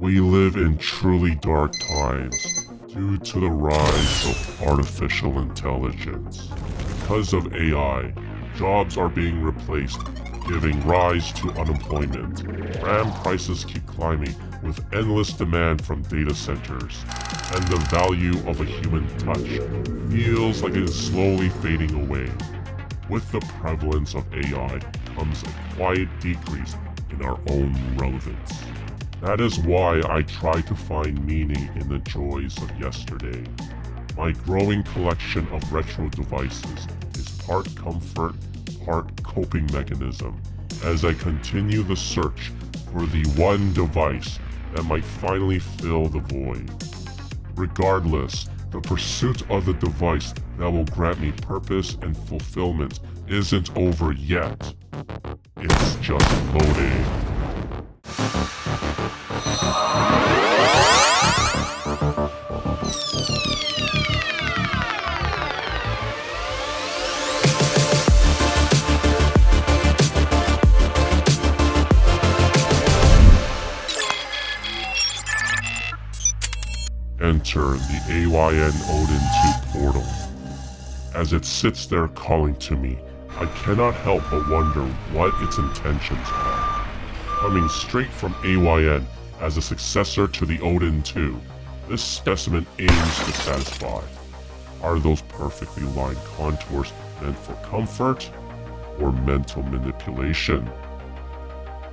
We live in truly dark times due to the rise of artificial intelligence. Because of AI, jobs are being replaced, giving rise to unemployment. RAM prices keep climbing with endless demand from data centers, and the value of a human touch feels like it is slowly fading away. With the prevalence of AI comes a quiet decrease in our own relevance. That is why I try to find meaning in the joys of yesterday. My growing collection of retro devices is part comfort, part coping mechanism, as I continue the search for the one device that might finally fill the void. Regardless, the pursuit of the device that will grant me purpose and fulfillment isn't over yet. It's just loading. Enter the AYN Odin 2 portal. As it sits there calling to me, I cannot help but wonder what its intentions are. Coming straight from AYN as a successor to the Odin 2, this specimen aims to satisfy. Are those perfectly lined contours meant for comfort or mental manipulation?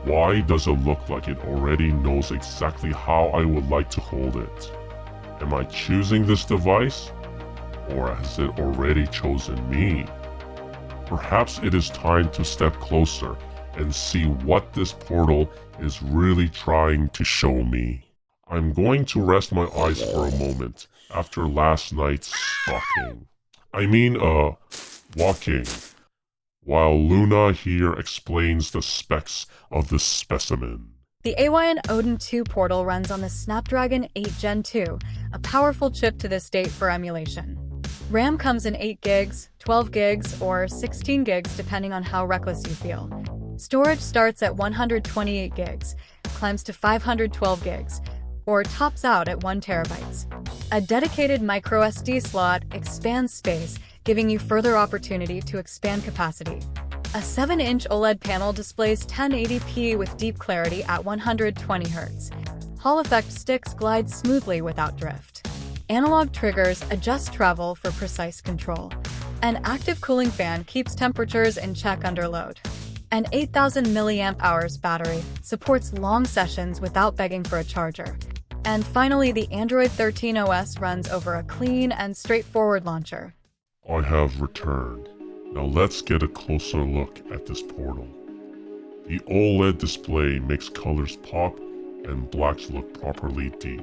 Why does it look like it already knows exactly how I would like to hold it? Am I choosing this device, or has it already chosen me? Perhaps it is time to step closer and see what this portal is really trying to show me. I'm going to rest my eyes for a moment after last night's walking, while Luna here explains the specs of the specimen. The AYN Odin 2 portal runs on the Snapdragon 8 Gen 2, a powerful chip to this date for emulation. RAM comes in 8 gigs, 12 gigs, or 16 gigs depending on how reckless you feel. Storage starts at 128 gigs, climbs to 512 gigs, or tops out at 1 terabytes. A dedicated microSD slot expands space, giving you further opportunity to expand capacity. A 7-inch OLED panel displays 1080p with deep clarity at 120Hz. Hall effect sticks glide smoothly without drift. Analog triggers adjust travel for precise control. An active cooling fan keeps temperatures in check under load. An 8000 mAh battery supports long sessions without begging for a charger. And finally, the Android 13 OS runs over a clean and straightforward launcher. I have returned. Now let's get a closer look at this portal. The OLED display makes colors pop and blacks look properly deep.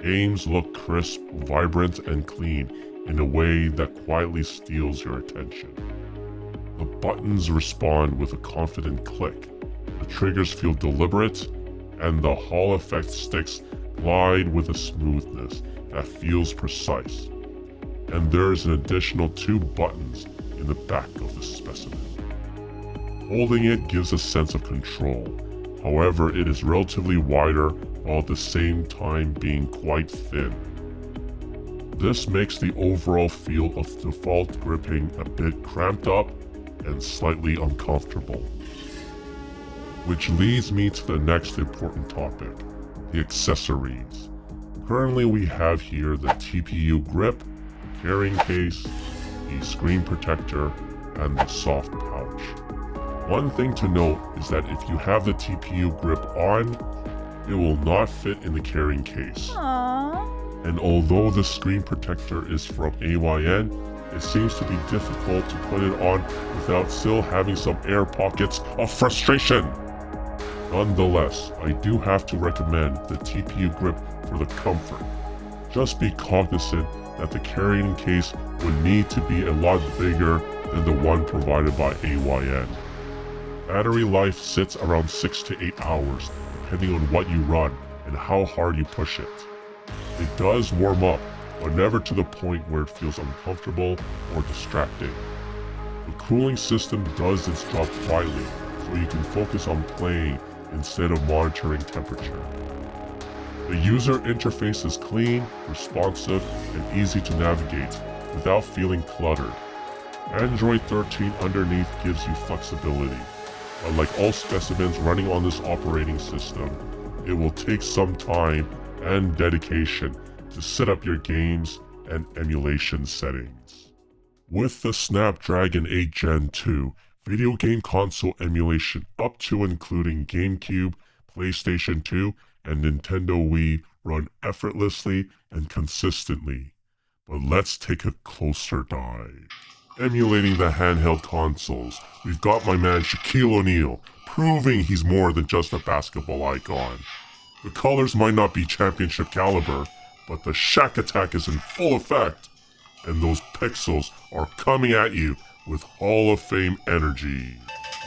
Games look crisp, vibrant, and clean in a way that quietly steals your attention. The buttons respond with a confident click, the triggers feel deliberate, and the Hall effect sticks glide with a smoothness that feels precise. And there's an additional 2 buttons in the back of the specimen. Holding it gives a sense of control. However, it is relatively wider while at the same time being quite thin. This makes the overall feel of default gripping a bit cramped up and slightly uncomfortable. Which leads me to the next important topic, the accessories. Currently we have here the TPU grip, the carrying case, the screen protector, and the soft pouch. One thing to note is that if you have the TPU grip on, it will not fit in the carrying case. Aww. And although the screen protector is from AYN, it seems to be difficult to put it on without still having some air pockets of frustration. Nonetheless, I do have to recommend the TPU grip for the comfort. Just be cognizant that the carrying case would need to be a lot bigger than the one provided by AYN. Battery life sits around 6 to 8 hours, depending on what you run and how hard you push it. It does warm up, but never to the point where it feels uncomfortable or distracting. The cooling system does its job quietly, so you can focus on playing instead of monitoring temperature. The user interface is clean, responsive, and easy to navigate without feeling cluttered. Android 13 underneath gives you flexibility, but like all specimens running on this operating system, it will take some time and dedication to set up your games and emulation settings. With the Snapdragon 8 Gen 2, video game console emulation up to including GameCube, PlayStation 2, and Nintendo Wii run effortlessly and consistently. But let's take a closer dive. Emulating the handheld consoles, we've got my man Shaquille O'Neal, proving he's more than just a basketball icon. The colors might not be championship caliber, but the Shaq attack is in full effect, and those pixels are coming at you with Hall of Fame energy.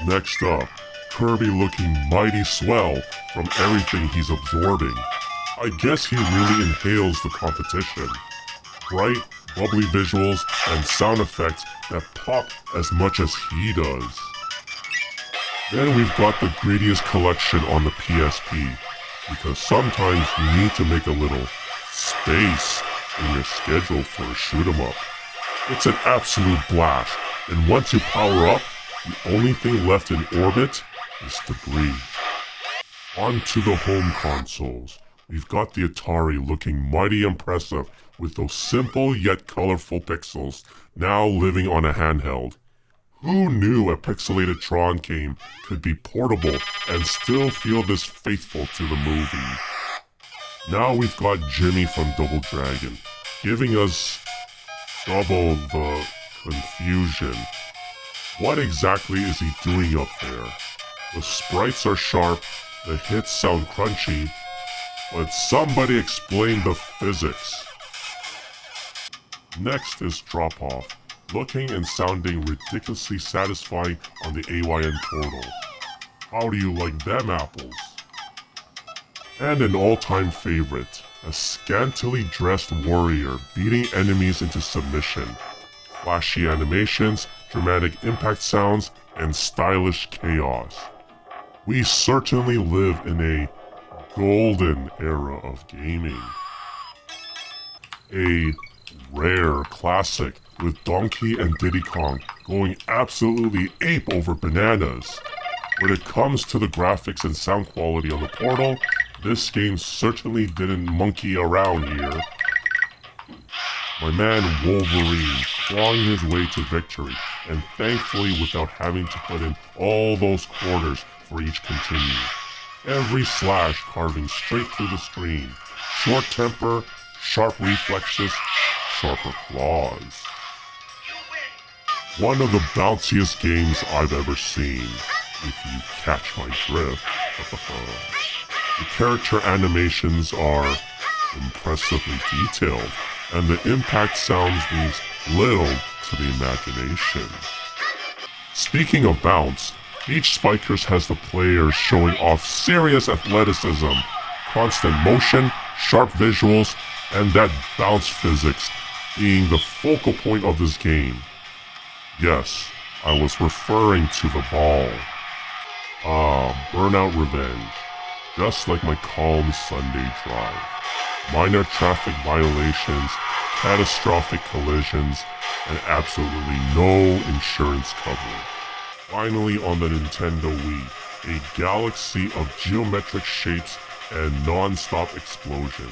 Next up, Kirby looking mighty swell from everything he's absorbing. I guess he really inhales the competition. Bright, bubbly visuals and sound effects that pop as much as he does. Then we've got the greediest collection on the PSP, because sometimes you need to make a little space in your schedule for a shoot 'em up. It's an absolute blast, and once you power up, the only thing left in orbit is debris. On to the home consoles. We've got the Atari looking mighty impressive with those simple yet colorful pixels now living on a handheld. Who knew a pixelated Tron game could be portable and still feel this faithful to the movie? Now we've got Jimmy from Double Dragon, giving us double the confusion. What exactly is he doing up there? The sprites are sharp, the hits sound crunchy, but somebody explain the physics. Next is Drop Off, looking and sounding ridiculously satisfying on the AYN portal. How do you like them apples? And an all-time favorite, a scantily dressed warrior beating enemies into submission. Flashy animations, dramatic impact sounds, and stylish chaos. We certainly live in a golden era of gaming. A rare classic with Donkey and Diddy Kong going absolutely ape over bananas. When it comes to the graphics and sound quality on the portal, this game certainly didn't monkey around here. My man Wolverine clawing his way to victory, and thankfully without having to put in all those quarters for each continue. Every slash carving straight through the screen. Short temper, sharp reflexes, sharper claws. One of the bounciest games I've ever seen, if you catch my drift. The character animations are impressively detailed, and the impact sounds leaves little to the imagination. Speaking of bounce, each Spikers has the players showing off serious athleticism, constant motion, sharp visuals, and that bounce physics being the focal point of this game. Yes, I was referring to the ball. Burnout Revenge. Just like my calm Sunday drive. Minor traffic violations, catastrophic collisions, and absolutely no insurance coverage. Finally on the Nintendo Wii, a galaxy of geometric shapes and non-stop explosions.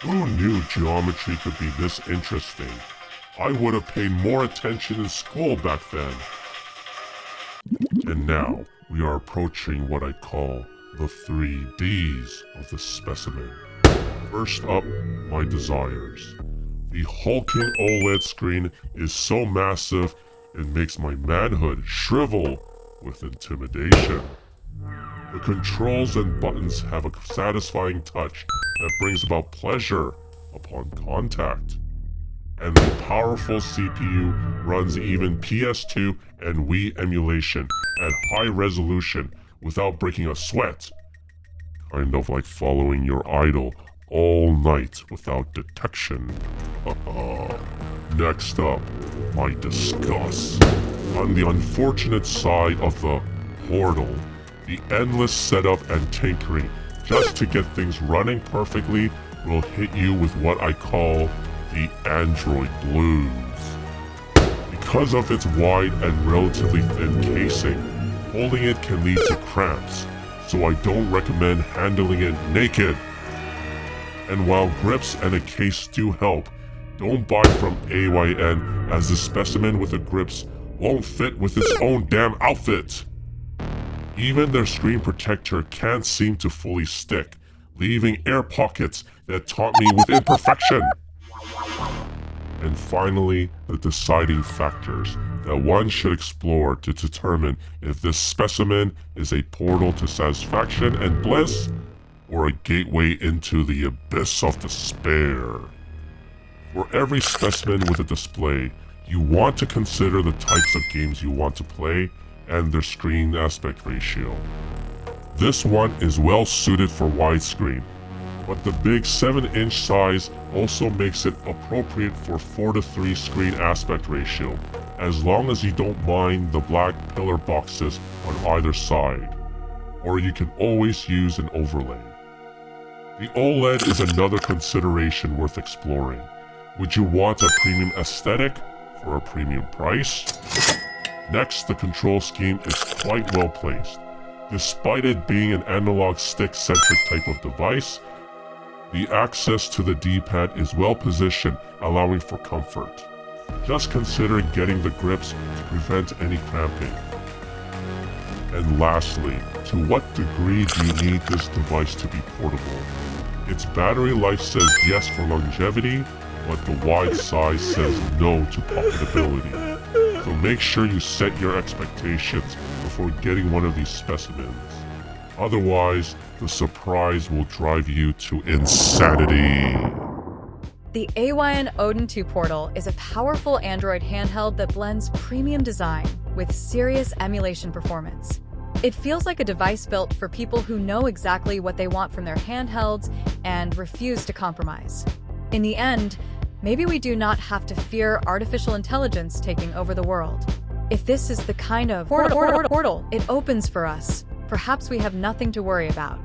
Who knew geometry could be this interesting? I would have paid more attention in school back then. And now, we are approaching what I call the 3 Ds of the specimen. First up, my desires. The hulking OLED screen is so massive, it makes my manhood shrivel with intimidation. The controls and buttons have a satisfying touch that brings about pleasure upon contact. And the powerful CPU runs even PS2 and Wii emulation at high resolution without breaking a sweat. Kind of like following your idol all night without detection. Next up, my disgust. On the unfortunate side of the portal, the endless setup and tinkering just to get things running perfectly, we'll hit you with what I call the Android blues. Because of its wide and relatively thin casing, holding it can lead to cramps, so I don't recommend handling it naked. And while grips and a case do help, don't buy from AYN, as the specimen with the grips won't fit with its own damn outfit. Even their screen protector can't seem to fully stick, leaving air pockets that taunt me with imperfection. And finally, the deciding factors that one should explore to determine if this specimen is a portal to satisfaction and bliss, or a gateway into the abyss of despair. For every specimen with a display, you want to consider the types of games you want to play and their screen aspect ratio. This one is well suited for widescreen, but the big 7-inch size also makes it appropriate for 4:3 screen aspect ratio, as long as you don't mind the black pillar boxes on either side, or you can always use an overlay. The OLED is another consideration worth exploring. Would you want a premium aesthetic for a premium price? Next, the control scheme is quite well placed. Despite it being an analog stick-centric type of device, the access to the D-pad is well positioned, allowing for comfort. Just consider getting the grips to prevent any cramping. And lastly, to what degree do you need this device to be portable? Its battery life says yes for longevity, but the wide size says no to pocketability. So make sure you set your expectations before getting one of these specimens. Otherwise, the surprise will drive you to insanity. The AYN Odin 2 Portal is a powerful Android handheld that blends premium design with serious emulation performance. It feels like a device built for people who know exactly what they want from their handhelds and refuse to compromise. In the end, maybe we do not have to fear artificial intelligence taking over the world. If this is the kind of portal it opens for us, perhaps we have nothing to worry about.